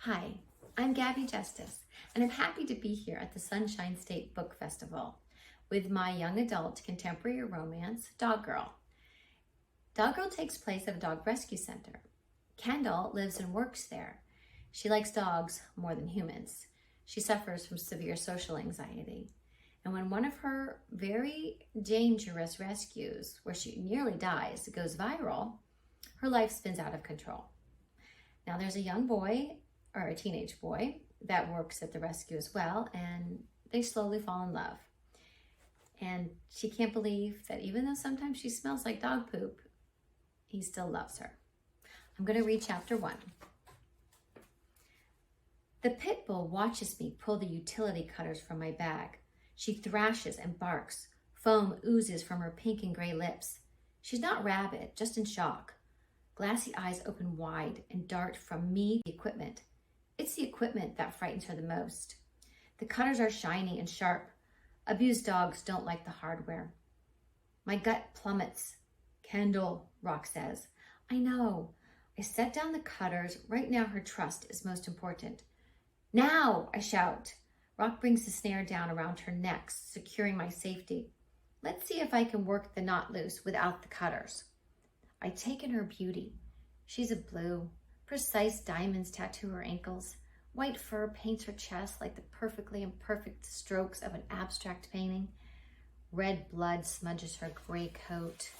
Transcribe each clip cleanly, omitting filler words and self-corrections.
Hi, I'm Gabi Justice, and I'm happy to be here at the Sunshine State Book Festival with my young adult contemporary romance, Dog Girl. Dog Girl takes place at a dog rescue center. Kendall lives and works there. She likes dogs more than humans. She suffers from severe social anxiety. And when one of her very dangerous rescues, where she nearly dies, goes viral, her life spins out of control. Now there's a young boy, or a teenage boy, that works at the rescue as well, and they slowly fall in love. And she can't believe that even though sometimes she smells like dog poop, he still loves her. I'm going to read chapter 1. The pit bull watches me pull the utility cutters from my bag. She thrashes and barks. Foam oozes from her pink and gray lips. She's not rabid, just in shock. Glassy eyes open wide and dart from me to the equipment. It's the equipment that frightens her the most. The cutters are shiny and sharp. Abused dogs don't like the hardware. My gut plummets. Kendall, Rock says. I know. I set down the cutters. Right now her trust is most important. Now, I shout. Rock brings the snare down around her neck, securing my safety. Let's see if I can work the knot loose without the cutters. I take in her beauty. She's a blue. Precise diamonds tattoo her ankles. White fur paints her chest like the perfectly imperfect strokes of an abstract painting. Red blood smudges her gray coat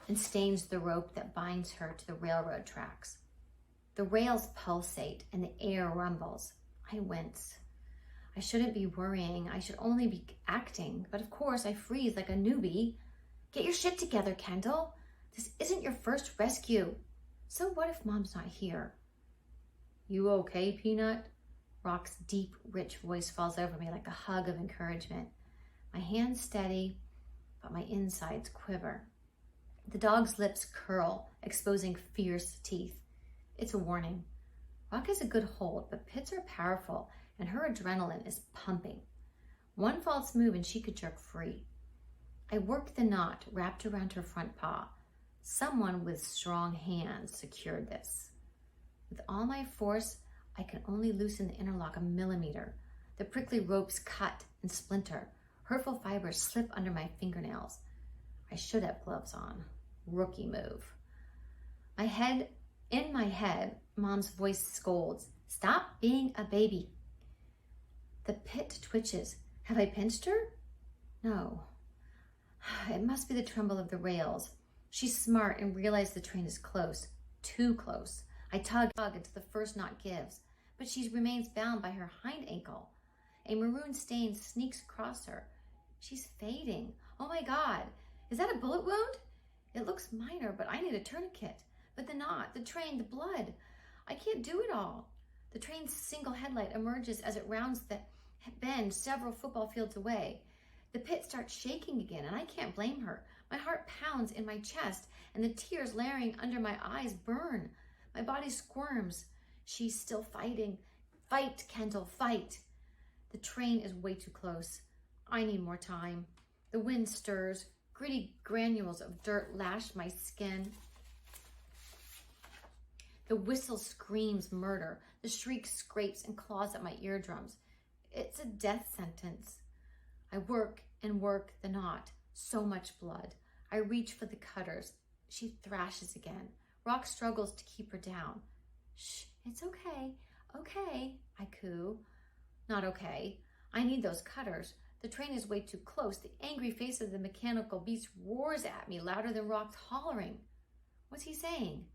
and stains the rope that binds her to the railroad tracks. The rails pulsate and the air rumbles. I wince. I shouldn't be worrying. I should only be acting. But of course, I freeze like a newbie. Get your shit together, Kendall. This isn't your first rescue. So what if Mom's not here? You okay, Peanut? Rock's deep, rich voice falls over me like a hug of encouragement. My hands steady, but my insides quiver. The dog's lips curl, exposing fierce teeth. It's a warning. Rock has a good hold, but pits are powerful, and her adrenaline is pumping. One false move and she could jerk free. I work the knot wrapped around her front paw. Someone with strong hands secured this. With all my force, I can only loosen the interlock a millimeter. The prickly ropes cut and splinter. Hurtful fibers slip under my fingernails. I should have gloves on. Rookie move. In my head, Mom's voice scolds. Stop being a baby. The pit twitches. Have I pinched her? No. It must be the tremble of the rails. She's smart and realizes the train is close. Too close. I tug until the first knot gives, but she remains bound by her hind ankle. A maroon stain sneaks across her. She's fading. Oh my God. Is that a bullet wound? It looks minor, but I need a tourniquet. But the knot, the train, the blood. I can't do it all. The train's single headlight emerges as it rounds the bend several football fields away. The pit starts shaking again, and I can't blame her. My heart pounds in my chest, and the tears layering under my eyes burn. My body squirms. She's still fighting. Fight, Kendall, fight. The train is way too close. I need more time. The wind stirs. Gritty granules of dirt lash my skin. The whistle screams murder. The shriek scrapes and claws at my eardrums. It's a death sentence. I work and work the knot. So much blood. I reach for the cutters. She thrashes again. Rock struggles to keep her down. Shh, it's okay. Okay, I coo. Not okay. I need those cutters. The train is way too close. The angry face of the mechanical beast roars at me louder than Rock's hollering. What's he saying?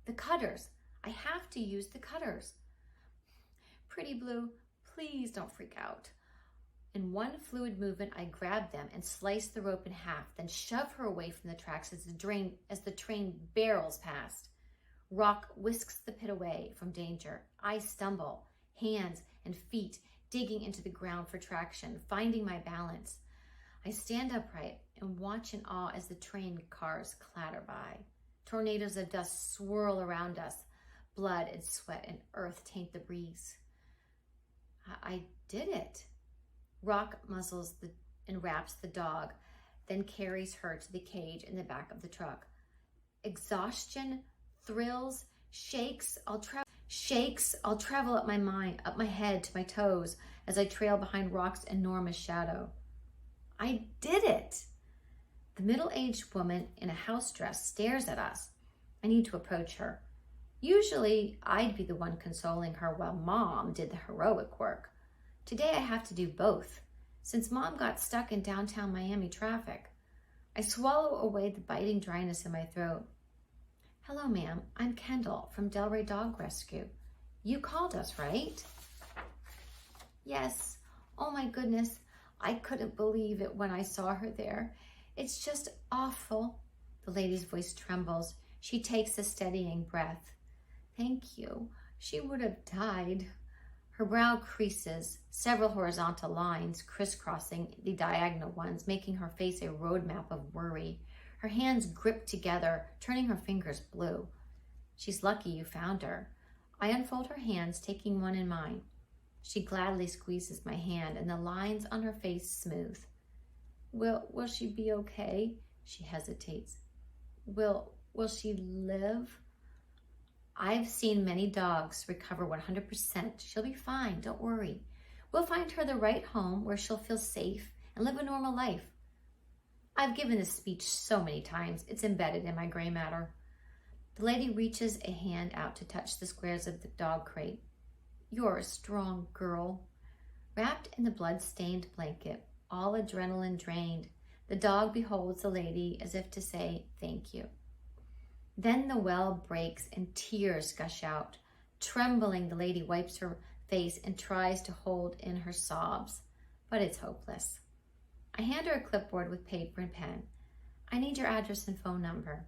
The cutters. I have to use the cutters. Pretty Blue, please don't freak out. In one fluid movement, I grab them and slice the rope in half, then shove her away from the tracks as the train barrels past. Rock whisks the pit away from danger. I stumble, hands and feet digging into the ground for traction, finding my balance. I stand upright and watch in awe as the train cars clatter by. Tornadoes of dust swirl around us. Blood and sweat and earth taint the breeze. I did it. Rock muzzles and wraps the dog, then carries her to the cage in the back of the truck. Exhaustion, thrills, shakes, Shakes, I'll travel up my head to my toes as I trail behind Rock's enormous shadow. I did it! The middle-aged woman in a house dress stares at us. I need to approach her. Usually, I'd be the one consoling her while Mom did the heroic work. Today, I have to do both, since Mom got stuck in downtown Miami traffic. I swallow away the biting dryness in my throat. Hello, ma'am. I'm Kendall from Delray Dog Rescue. You called us, right? Yes. Oh my goodness. I couldn't believe it when I saw her there. It's just awful. The lady's voice trembles. She takes a steadying breath. Thank you. She would have died. Her brow creases, several horizontal lines crisscrossing the diagonal ones, making her face a roadmap of worry. Her hands grip together, turning her fingers blue. She's lucky you found her. I unfold her hands, taking one in mine. She gladly squeezes my hand, and the lines on her face smooth. Will she be okay? She hesitates. Will she live? I've seen many dogs recover 100%. She'll be fine, don't worry. We'll find her the right home where she'll feel safe and live a normal life. I've given this speech so many times, it's embedded in my gray matter. The lady reaches a hand out to touch the squares of the dog crate. You're a strong girl. Wrapped in the blood-stained blanket, all adrenaline drained, the dog beholds the lady as if to say, thank you. Then the well breaks and tears gush out. Trembling, the lady wipes her face and tries to hold in her sobs, but it's hopeless. I hand her a clipboard with paper and pen. I need your address and phone number.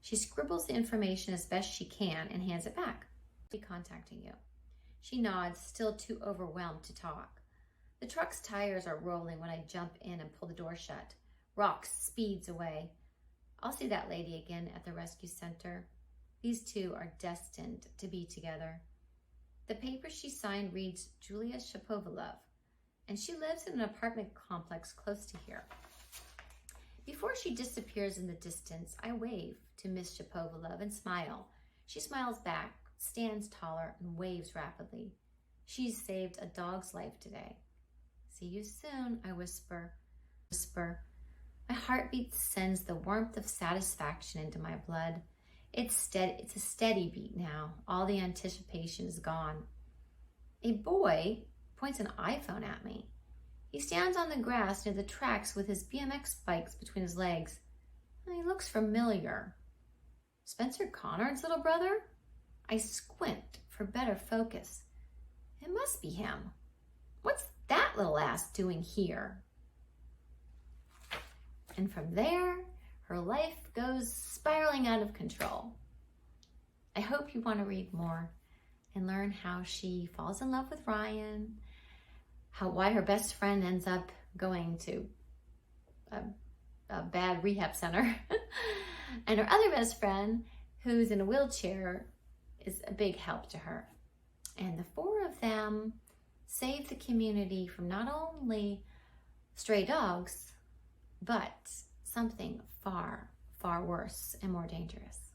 She scribbles the information as best she can and hands it back. I'll be contacting you. She nods, still too overwhelmed to talk. The truck's tires are rolling when I jump in and pull the door shut. Rock speeds away. I'll see that lady again at the rescue center. These two are destined to be together. The paper she signed reads Julia Shapovalov, and she lives in an apartment complex close to here. Before she disappears in the distance, I wave to Miss Shapovalov and smile. She smiles back, stands taller, and waves rapidly. She's saved a dog's life today. See you soon, I whisper. My heartbeat sends the warmth of satisfaction into my blood. It's a steady beat now. All the anticipation is gone. A boy points an iPhone at me. He stands on the grass near the tracks with his BMX spikes between his legs. He looks familiar. Spencer Conard's little brother? I squint for better focus. It must be him. What's that little ass doing here? And from there, her life goes spiraling out of control. I hope you want to read more and learn how she falls in love with Ryan, why her best friend ends up going to a bad rehab center, and her other best friend, who's in a wheelchair, is a big help to her. And the four of them save the community from not only stray dogs, but something far, far worse and more dangerous.